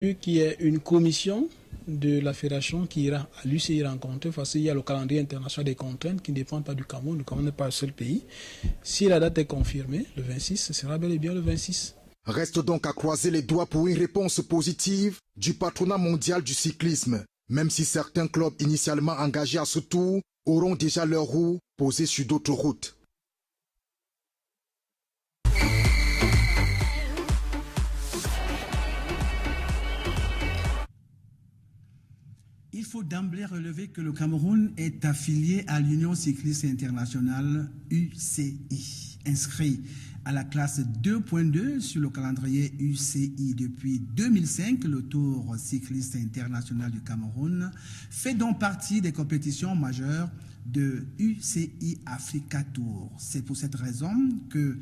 qu'il y ait une commission de la fédération qui ira à l'UCI rencontrer, parce qu'il y a le calendrier international des contraintes qui ne dépend pas du Cameroun. Le Cameroun n'est pas le seul pays. Si la date est confirmée, le 26, ce sera bel et bien le 26. Reste donc à croiser les doigts pour une réponse positive du patronat mondial du cyclisme, même si certains clubs initialement engagés à ce tour auront déjà leurs roues posées sur d'autres routes. Il faut d'emblée relever que le Cameroun est affilié à l'Union cycliste internationale UCI, inscrit à la classe 2.2 sur le calendrier UCI depuis 2005. Le Tour cycliste international du Cameroun fait donc partie des compétitions majeures de UCI Africa Tour. C'est pour cette raison que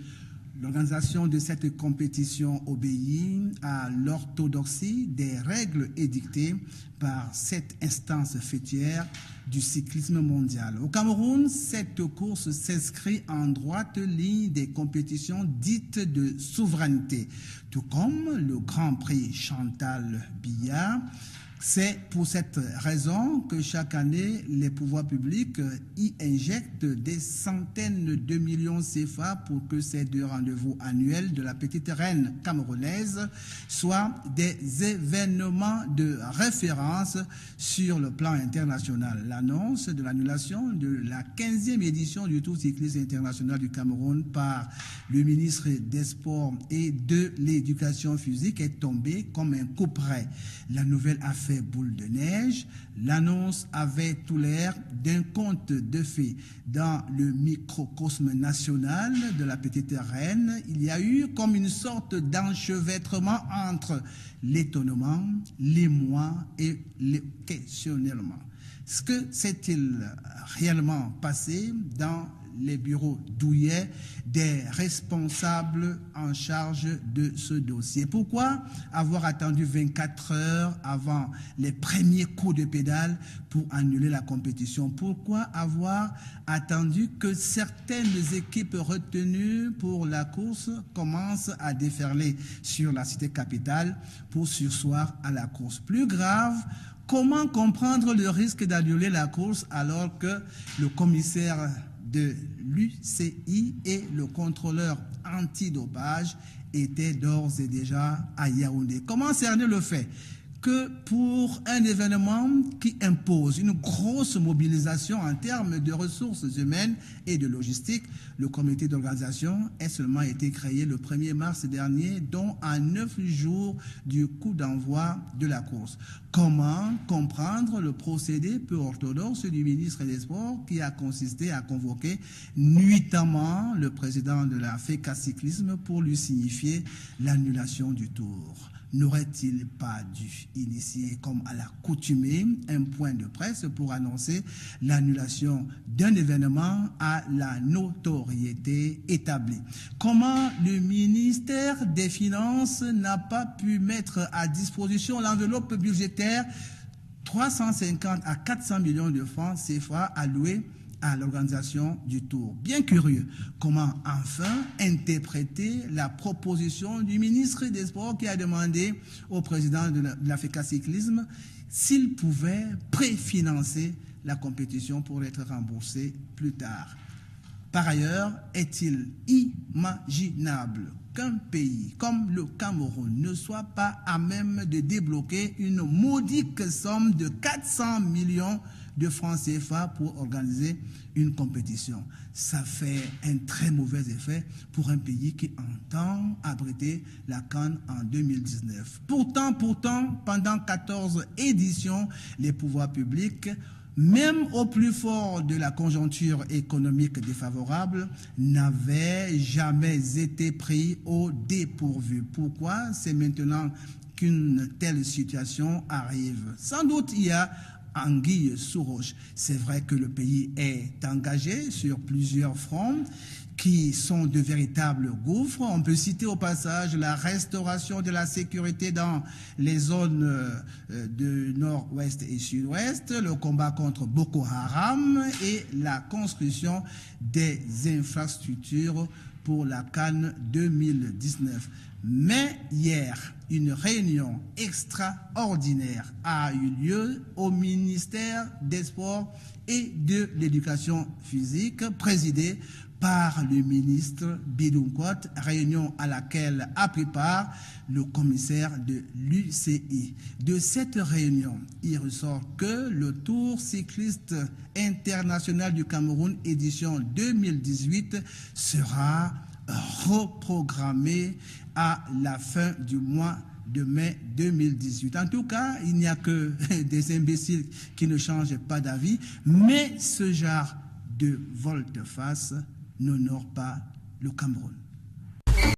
l'organisation de cette compétition obéit à l'orthodoxie des règles édictées par cette instance fêtière du cyclisme mondial. Au Cameroun, cette course s'inscrit en droite ligne des compétitions dites de souveraineté, tout comme le Grand Prix Chantal Biya. C'est pour cette raison que chaque année, les pouvoirs publics y injectent des centaines de millions CFA pour que ces deux rendez-vous annuels de la petite reine camerounaise soient des événements de référence sur le plan international. L'annonce de l'annulation de la 15e édition du Tour cycliste international du Cameroun par le ministre des Sports et de l'Éducation physique est tombée comme un coup près. La nouvelle a fait boule de neige. L'annonce avait tout l'air d'un conte de fées. Dans le microcosme national de la petite reine, il y a eu comme une sorte d'enchevêtrement entre l'étonnement, l'émoi et le questionnement. Ce que s'est-il réellement passé dans les bureaux douillets des responsables en charge de ce dossier? Pourquoi avoir attendu 24 heures avant les premiers coups de pédale pour annuler la compétition? Pourquoi avoir attendu que certaines équipes retenues pour la course commencent à déferler sur la cité capitale pour surseoir à la course? Plus grave, comment comprendre le risque d'annuler la course alors que le commissaire de l'UCI et le contrôleur antidopage étaient d'ores et déjà à Yaoundé? Comment cerner le fait que pour un événement qui impose une grosse mobilisation en termes de ressources humaines et de logistique, le comité d'organisation ait seulement été créé le 1er mars dernier, dont à 9 jours du coup d'envoi de la course? Comment comprendre le procédé peu orthodoxe du ministre des Sports qui a consisté à convoquer nuitamment le président de la FECA Cyclisme pour lui signifier l'annulation du tour? N'aurait-il pas dû initier, comme à l'accoutumée, un point de presse pour annoncer l'annulation d'un événement à la notoriété établie? Comment le ministère des Finances n'a pas pu mettre à disposition l'enveloppe budgétaire 350 à 400 millions de francs CFA alloués à l'organisation du Tour? Bien curieux, comment enfin interpréter la proposition du ministre des Sports qui a demandé au président de la FECA Cyclisme s'il pouvait préfinancer la compétition pour être remboursé plus tard? Par ailleurs, est-il imaginable qu'un pays comme le Cameroun ne soit pas à même de débloquer une modique somme de 400 millions de francs CFA pour organiser une compétition? Ça fait un très mauvais effet pour un pays qui entend abriter la CAN en 2019. Pourtant, pendant 14 éditions, les pouvoirs publics, même au plus fort de la conjoncture économique défavorable, n'avaient jamais été pris au dépourvu. Pourquoi c'est maintenant qu'une telle situation arrive? Sans doute il y a anguille sous roche. C'est vrai que le pays est engagé sur plusieurs fronts qui sont de véritables gouffres. On peut citer au passage la restauration de la sécurité dans les zones de nord-ouest et sud-ouest, le combat contre Boko Haram et la construction des infrastructures pour la CAN 2019. Mais hier, une réunion extraordinaire a eu lieu au ministère des Sports et de l'Éducation physique, présidée par le ministre Bidounkot, réunion à laquelle a pris part le commissaire de l'UCI. De cette réunion, il ressort que le Tour cycliste international du Cameroun édition 2018 sera reprogrammé à la fin du mois de mai 2018. En tout cas, il n'y a que des imbéciles qui ne changent pas d'avis, mais ce genre de volte-face n'honore pas le Cameroun.